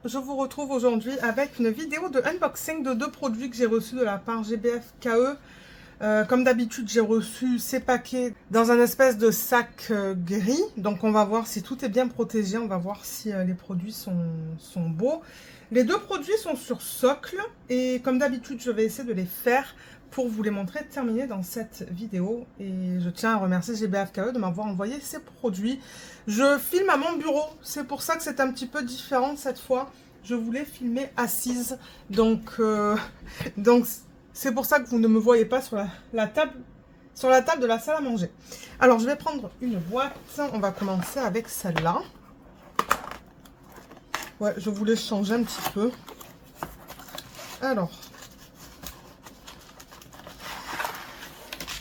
je vous retrouve aujourd'hui avec une vidéo de unboxing de deux produits que j'ai reçus de la part GBF-KE. Comme d'habitude, j'ai reçu ces paquets dans un espèce de sac gris. Donc on va voir si tout est bien protégé, on va voir si les produits sont beaux. Les deux produits sont sur socle et comme d'habitude, je vais essayer de les faire pour vous les montrer terminés dans cette vidéo. Et je tiens à remercier GBF-KE de m'avoir envoyé ces produits. Je filme à mon bureau, c'est pour ça que c'est un petit peu différent cette fois. Je voulais filmer assise, donc c'est pour ça que vous ne me voyez pas sur la table de la salle à manger. Alors, je vais prendre une boîte. On va commencer avec celle-là. Ouais, je voulais changer un petit peu. Alors.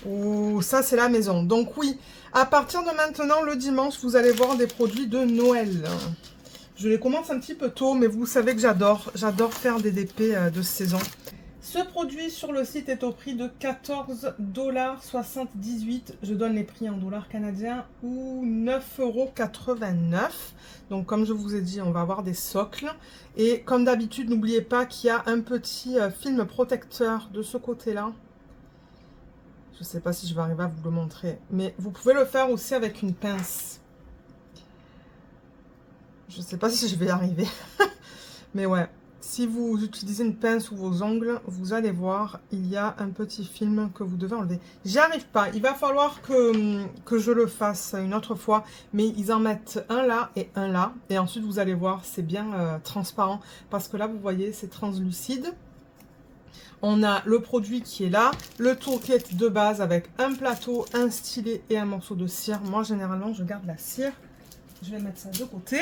Oh, ça, c'est la maison. Donc, oui, à partir de maintenant, le dimanche, vous allez voir des produits de Noël. Je les commence un petit peu tôt, mais vous savez que j'adore faire des DP de saison. Ce produit sur le site est au prix de 14,78 $. Je donne les prix en dollars canadiens ou 9,89 €. Donc comme je vous ai dit, on va avoir des socles. Et comme d'habitude, n'oubliez pas qu'il y a un petit film protecteur de ce côté-là. Je ne sais pas si je vais arriver à vous le montrer. Mais vous pouvez le faire aussi avec une pince. Je ne sais pas si je vais y arriver. Mais ouais. Si vous utilisez une pince ou vos ongles, vous allez voir, il y a un petit film que vous devez enlever. J'y arrive pas, il va falloir que je le fasse une autre fois, mais ils en mettent un là et un là. Et ensuite, vous allez voir, c'est bien transparent, parce que là, vous voyez, c'est translucide. On a le produit qui est là, le toolkit de base avec un plateau, un stylet et un morceau de cire. Moi, généralement, je garde la cire. Je vais mettre ça de côté.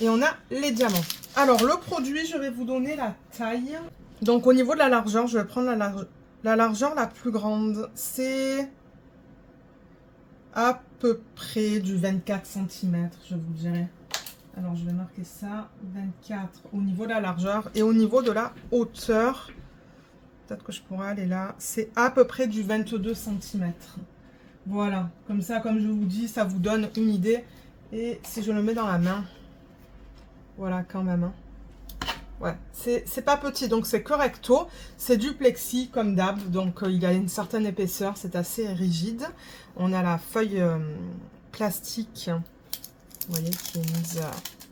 Et on a les diamants. Alors, le produit, je vais vous donner la taille. Donc, au niveau de la largeur, je vais prendre la largeur la plus grande. C'est à peu près du 24 cm, je vous dirais. Alors, je vais marquer ça, 24 au niveau de la largeur. Et au niveau de la hauteur, peut-être que je pourrais aller là, c'est à peu près du 22 cm. Voilà, comme ça, comme je vous dis, ça vous donne une idée. Et si je le mets dans la main... Voilà, quand même. Hein. Ouais, c'est pas petit, donc c'est correcto. C'est du plexi, comme d'hab. Donc, il a une certaine épaisseur. C'est assez rigide. On a la feuille plastique, vous voyez, qui est mise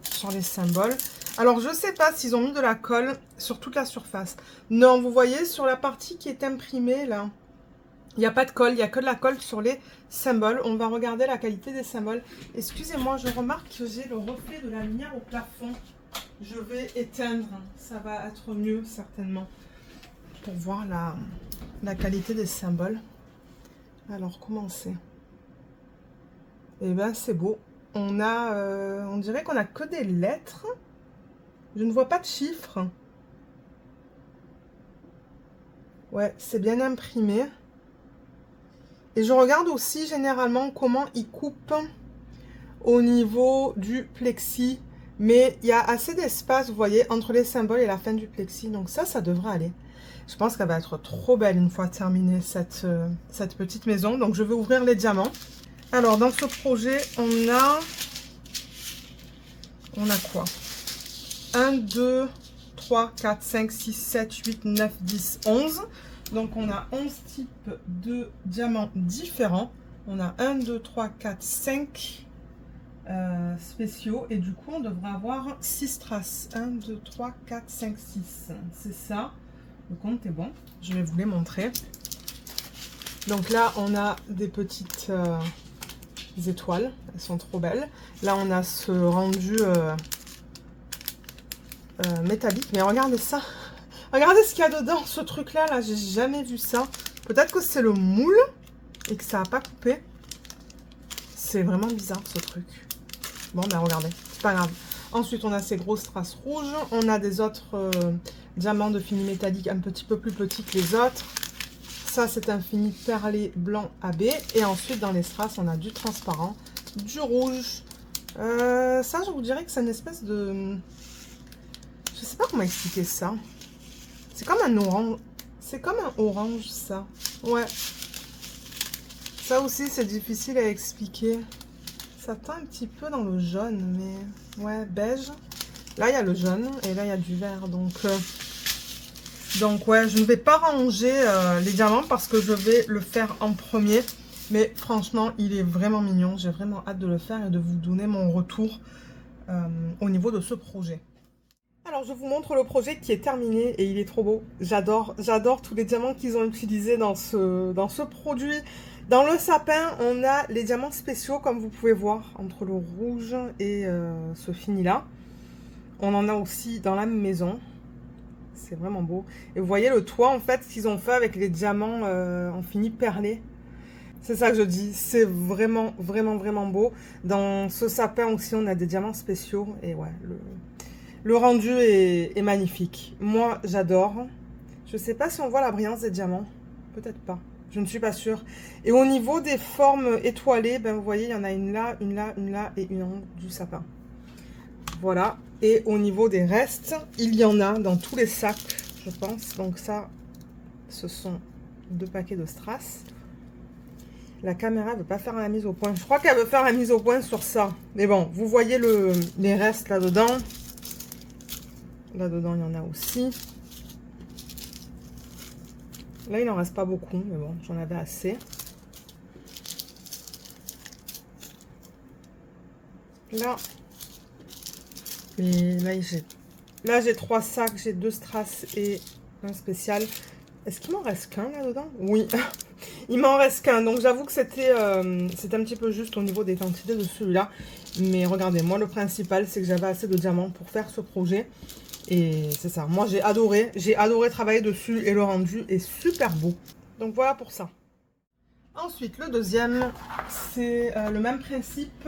sur les symboles. Alors, je sais pas s'ils ont mis de la colle sur toute la surface. Non, vous voyez, sur la partie qui est imprimée, là, il n'y a pas de colle. Il n'y a que de la colle sur les symboles. On va regarder la qualité des symboles. Excusez-moi, je remarque que j'ai le reflet de la lumière au plafond. Je vais éteindre. Ça va être mieux, certainement, pour voir la qualité des symboles. Alors, comment c'est? Eh bien, c'est beau. On a, on dirait qu'on a que des lettres. Je ne vois pas de chiffres. Ouais, c'est bien imprimé. Et je regarde aussi généralement comment ils coupent au niveau du plexi. Mais il y a assez d'espace, vous voyez, entre les symboles et la fin du plexi. Donc ça devrait aller. Je pense qu'elle va être trop belle une fois terminée cette petite maison. Donc je vais ouvrir les diamants. Alors dans ce projet, on a quoi? 1, 2, 3, 4, 5, 6, 7, 8, 9, 10, 11. Donc, on a 11 types de diamants différents. On a 1, 2, 3, 4, 5 spéciaux. Et du coup, on devrait avoir 6 traces. 1, 2, 3, 4, 5, 6. C'est ça. Le compte est bon. Je vais vous les montrer. Donc là, on a des petites étoiles. Elles sont trop belles. Là, on a ce rendu métallique. Mais regardez ça. Regardez ce qu'il y a dedans, ce truc-là, là, j'ai jamais vu ça. Peut-être que c'est le moule et que ça n'a pas coupé. C'est vraiment bizarre, ce truc. Bon, ben regardez, c'est pas grave. Ensuite, on a ces grosses traces rouges. On a des autres diamants de fini métallique un petit peu plus petits que les autres. Ça, c'est un fini perlé blanc AB. Et ensuite, dans les strass, on a du transparent, du rouge. Ça, je vous dirais que c'est une espèce de... Je sais pas comment expliquer ça. C'est comme un orange. C'est comme un orange, ça. Ouais. Ça aussi, c'est difficile à expliquer. Ça tend un petit peu dans le jaune, mais... Ouais, beige. Là, il y a le jaune et là, il y a du vert. Donc ouais, je ne vais pas ranger les diamants parce que je vais le faire en premier. Mais franchement, il est vraiment mignon. J'ai vraiment hâte de le faire et de vous donner mon retour au niveau de ce projet. Alors, je vous montre le projet qui est terminé et il est trop beau. J'adore tous les diamants qu'ils ont utilisés dans ce produit. Dans le sapin, on a les diamants spéciaux, comme vous pouvez voir, entre le rouge et ce fini-là. On en a aussi dans la maison. C'est vraiment beau. Et vous voyez le toit, en fait, ce qu'ils ont fait avec les diamants en fini perlé. C'est ça que je dis. C'est vraiment, vraiment, vraiment beau. Dans ce sapin aussi, on a des diamants spéciaux. Et ouais, le rendu est magnifique. Moi, j'adore. Je sais pas si on voit la brillance des diamants. Peut-être pas. Je ne suis pas sûre. Et au niveau des formes étoilées, ben vous voyez, il y en a une là, une là, une là et une en haut du sapin. Voilà. Et au niveau des restes, il y en a dans tous les sacs, je pense. Donc ça, ce sont 2 paquets de strass. La caméra ne veut pas faire la mise au point. Je crois qu'elle veut faire la mise au point sur ça. Mais bon, vous voyez les restes là-dedans. Là-dedans, il y en a aussi. Là, il n'en reste pas beaucoup, mais bon, j'en avais assez. Là, et là, j'ai 3 sacs, j'ai 2 strass et un spécial. Est-ce qu'il m'en reste qu'un là-dedans? Oui, il m'en reste qu'un. Donc, j'avoue que c'était un petit peu juste au niveau des quantités de celui-là. Mais regardez, moi, le principal, c'est que j'avais assez de diamants pour faire ce projet. Et c'est ça, moi j'ai adoré travailler dessus et le rendu est super beau. Donc voilà pour ça. Ensuite, le deuxième, c'est le même principe.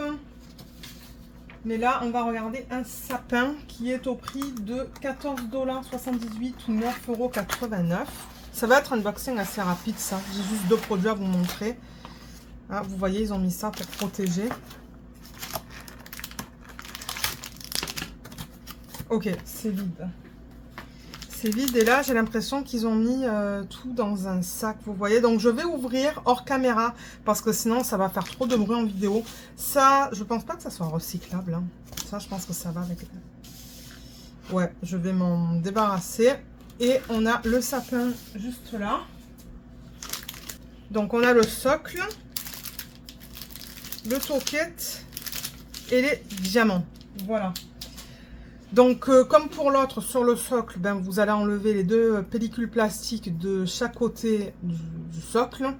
Mais là, on va regarder un sapin qui est au prix de 14,78 $ ou 9,89 €. Ça va être un unboxing assez rapide, ça. J'ai juste 2 produits à vous montrer. Ah, vous voyez, ils ont mis ça pour protéger. Ok, c'est vide. C'est vide et là, j'ai l'impression qu'ils ont mis tout dans un sac, vous voyez. Donc, je vais ouvrir hors caméra parce que sinon, ça va faire trop de bruit en vidéo. Ça, je pense pas que ça soit recyclable. Hein. Ça, je pense que ça va avec... Ouais, je vais m'en débarrasser. Et on a le sapin juste là. Donc, on a le socle, le toquette et les diamants. Voilà. Donc, comme pour l'autre, sur le socle, ben, vous allez enlever les 2 pellicules plastiques de chaque côté du socle.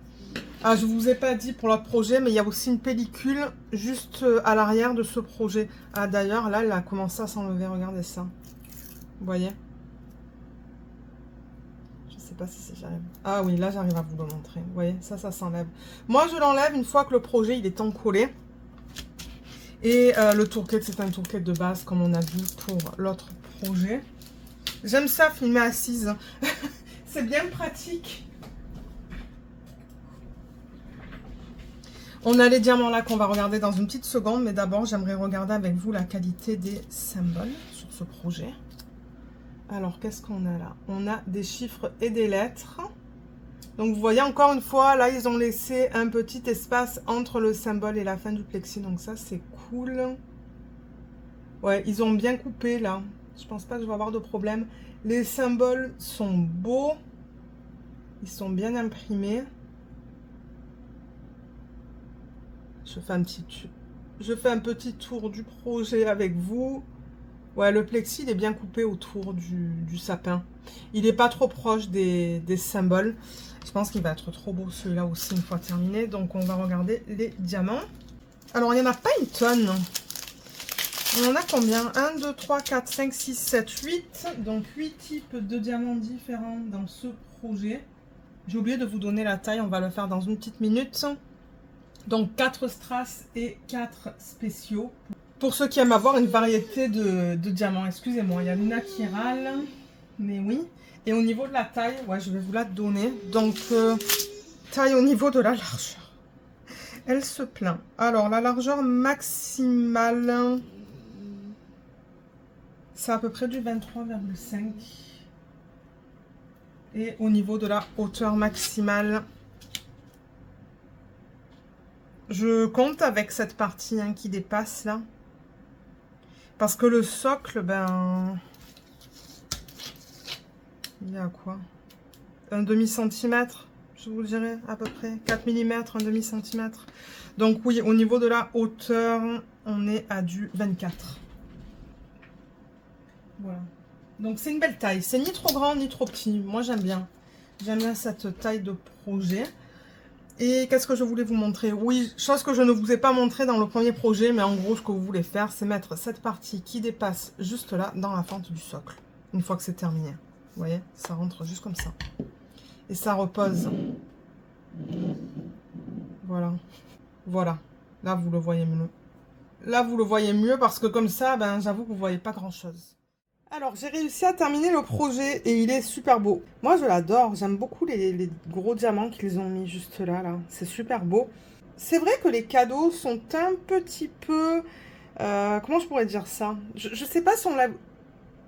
Ah, je ne vous ai pas dit pour l'autre projet, mais il y a aussi une pellicule juste à l'arrière de ce projet. Ah, d'ailleurs, là, elle a commencé à s'enlever. Regardez ça. Vous voyez? Je ne sais pas si j'arrive. Ah oui, là, j'arrive à vous le montrer. Vous voyez? Ça s'enlève. Moi, je l'enlève une fois que le projet il est encollé. Et le tourquet, c'est un tourquet de base, comme on a vu pour l'autre projet. J'aime ça, filmer assise. C'est bien pratique. On a les diamants là qu'on va regarder dans une petite seconde. Mais d'abord, j'aimerais regarder avec vous la qualité des symboles sur ce projet. Alors, qu'est-ce qu'on a là? On a des chiffres et des lettres. Donc, vous voyez, encore une fois, là, ils ont laissé un petit espace entre le symbole et la fin du plexi. Donc, ça, c'est cool. Ouais, ils ont bien coupé, là. Je pense pas que je vais avoir de problème. Les symboles sont beaux. Ils sont bien imprimés. Je fais un petit tour du projet avec vous. Ouais, le plexi, il est bien coupé autour du sapin. Il n'est pas trop proche des symboles. Je pense qu'il va être trop beau celui-là aussi une fois terminé. Donc, on va regarder les diamants. Alors, il n'y en a pas une tonne. On en a combien? 1, 2, 3, 4, 5, 6, 7, 8. Donc, 8 types de diamants différents dans ce projet. J'ai oublié de vous donner la taille. On va le faire dans une petite minute. Donc, 4 strass et 4 spéciaux. Pour ceux qui aiment avoir une variété de diamants. Excusez-moi, il y a Luna qui râle. Mais oui. Et au niveau de la taille, ouais, je vais vous la donner. Donc, taille au niveau de la largeur. Elle se plaint. Alors, la largeur maximale, c'est à peu près du 23,5. Et au niveau de la hauteur maximale, je compte avec cette partie hein, qui dépasse là. Parce que le socle, ben... il y a quoi? Un demi-centimètre, je vous dirais, à peu près. 4 mm, un demi-centimètre. Donc oui, au niveau de la hauteur, on est à du 24. Voilà. Donc c'est une belle taille. C'est ni trop grand, ni trop petit. Moi, j'aime bien. J'aime bien cette taille de projet. Et qu'est-ce que je voulais vous montrer? Oui, chose que je ne vous ai pas montré dans le premier projet, mais en gros, ce que vous voulez faire, c'est mettre cette partie qui dépasse juste là, dans la fente du socle. Une fois que c'est terminé. Vous voyez, ça rentre juste comme ça. Et ça repose. Voilà. Voilà. Là, vous le voyez mieux. Là, vous le voyez mieux parce que comme ça, ben, j'avoue que vous ne voyez pas grand-chose. Alors, j'ai réussi à terminer le projet et il est super beau. Moi, je l'adore. J'aime beaucoup les gros diamants qu'ils ont mis juste là, là. C'est super beau. C'est vrai que les cadeaux sont un petit peu... comment je pourrais dire ça? Je sais pas si on l'a...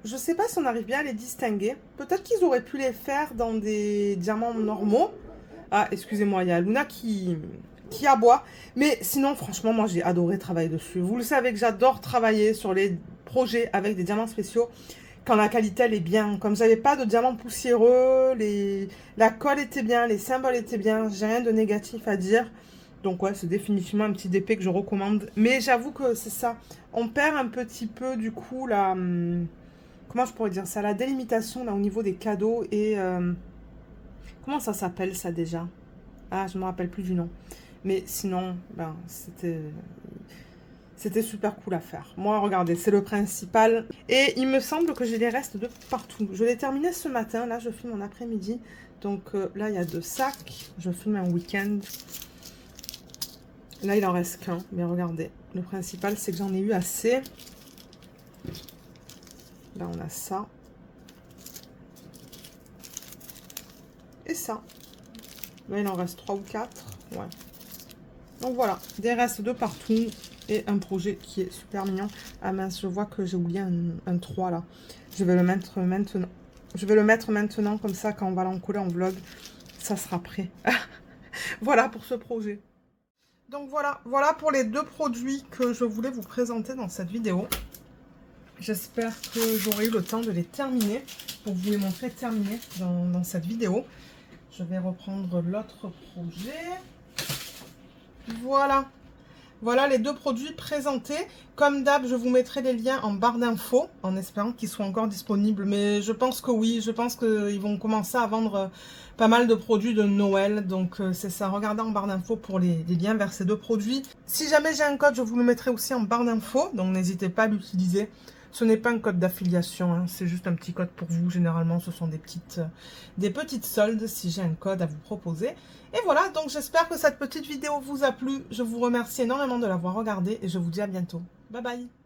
Je sais pas si on arrive bien à les distinguer. Peut-être qu'ils auraient pu les faire dans des diamants normaux. Ah, excusez-moi, il y a Luna qui aboie. Mais sinon, franchement, moi, j'ai adoré travailler dessus. Vous le savez que j'adore travailler sur les projets avec des diamants spéciaux quand la qualité, elle est bien. Comme j'avais pas de diamants poussiéreux, la colle était bien, les symboles étaient bien. J'ai rien de négatif à dire. Donc ouais, c'est définitivement un petit DP que je recommande. Mais j'avoue que c'est ça. On perd un petit peu, du coup, la... comment je pourrais dire ça? La délimitation, là, au niveau des cadeaux et... comment ça s'appelle, ça, déjà? Ah, je ne me rappelle plus du nom. Mais sinon, ben, c'était super cool à faire. Moi, regardez, c'est le principal. Et il me semble que j'ai les restes de partout. Je l'ai terminé ce matin. Là, je filme en après-midi. Donc là, il y a 2 sacs. Je filme un week-end. Là, il en reste qu'un. Mais regardez, le principal, c'est que j'en ai eu assez. Là, on a ça. Et ça. Là, il en reste 3 ou 4. Ouais. Donc voilà, des restes de partout. Et un projet qui est super mignon. Ah mince, je vois que j'ai oublié un 3 là. Je vais le mettre maintenant. Je vais le mettre maintenant, comme ça, quand on va l'encoller en vlog, ça sera prêt. Voilà pour ce projet. Donc voilà pour les 2 produits que je voulais vous présenter dans cette vidéo. J'espère que j'aurai eu le temps de les terminer pour vous les montrer terminés dans cette vidéo. Je vais reprendre l'autre projet. Voilà. Voilà les 2 produits présentés. Comme d'hab, je vous mettrai les liens en barre d'infos, en espérant qu'ils soient encore disponibles. Mais je pense que oui, je pense qu'ils vont commencer à vendre pas mal de produits de Noël. Donc c'est ça, regardez en barre d'infos pour les liens vers ces 2 produits. Si jamais j'ai un code, je vous le mettrai aussi en barre d'infos. Donc n'hésitez pas à l'utiliser. Ce n'est pas un code d'affiliation, hein, c'est juste un petit code pour vous. Généralement, ce sont des petites soldes si j'ai un code à vous proposer. Et voilà, donc j'espère que cette petite vidéo vous a plu. Je vous remercie énormément de l'avoir regardée et je vous dis à bientôt. Bye bye!